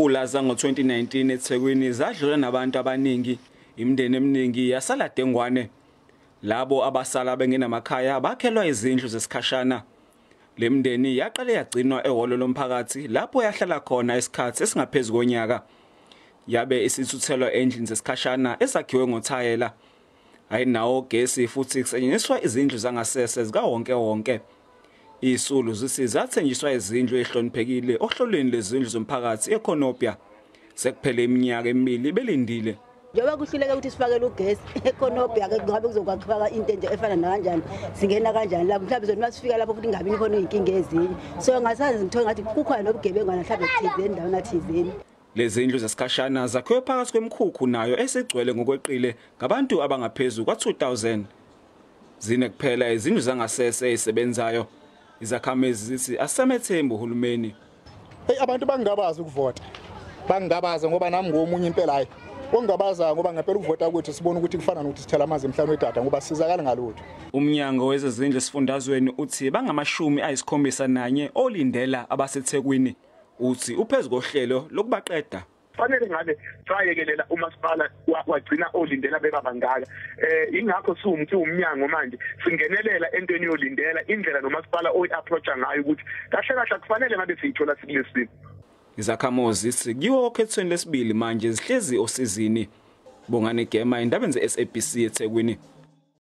Ulaza ngo-2019 eThekwini zadlula nabantu abaningi, imindeni eminingi yasala dengwane. Labo abasala bengenamakhaya bakhelwa izindlu zesikhashana. Le mindeni yaqale yagcinwa ehholo lomphakathi lapho yahlala khona isikhathi esingaphezulu konyaka. Yabe isithuthelwa endlini zesikhashana ezakhiwe ngothayela. Ayinawo gesi futhi kusetshenziswa izindlu zangasese zikawonke. Isulu zisizathenjiswa izindlu ehloniphekile ohlolweni lezindlu zomphakathi eKonopia. Sekuphele iminyaka emibili belindile. Njoba kuhluleka ukuthi sifakele ugesi eKonopia ke ngabe kuzokwakha into nje efana na kanjani singena kanjani lapho mhlawumbe zonke sifika lapho futhi ngabe khona inkinga ezinye so ngasazi ngithola ngathi kukhona nobugebengu mhlawumbe thizeni endaweni thizeni. Lezi ndlu zesikhashana zakhiwe phakathi kwemikhukhu nayo esegcwele ngokweqile ngabantu abangaphezulu kwa-2000. Zine kuphela izindlu zangasese ezisebenzayo. Izakhamezi zithi asamethembu uhulumeni. Abantu bangabazi ukuvota. Bangabaza ngoba nami ngomunye impela hayi. Ongabaza ngoba ngempela ukuvota ukuthi sibone ukuthi kufana nokuthi sithela amanzi emhlanje wetata ngoba sizakala ngalutho. Umnyango wezezindlu esifundazweni uthi bangama71 olindela abaseThekwini. Uthi uphezulu kohlelo lokubaqeda. Fanele ngabe sayekelela umasipala wagcina olindela bebabangaka ingakho umnyango manje singenelela entweni yolindela indlela nomasipala oyi-approacha ngayo ukuthi kahle kufanele ngabe siyithola sikulesimo. Izakhamuzi sikiwo okhethweni lesibili manje zihlezi osizini. Bongani Gema indaba ze-SABC eThekwini.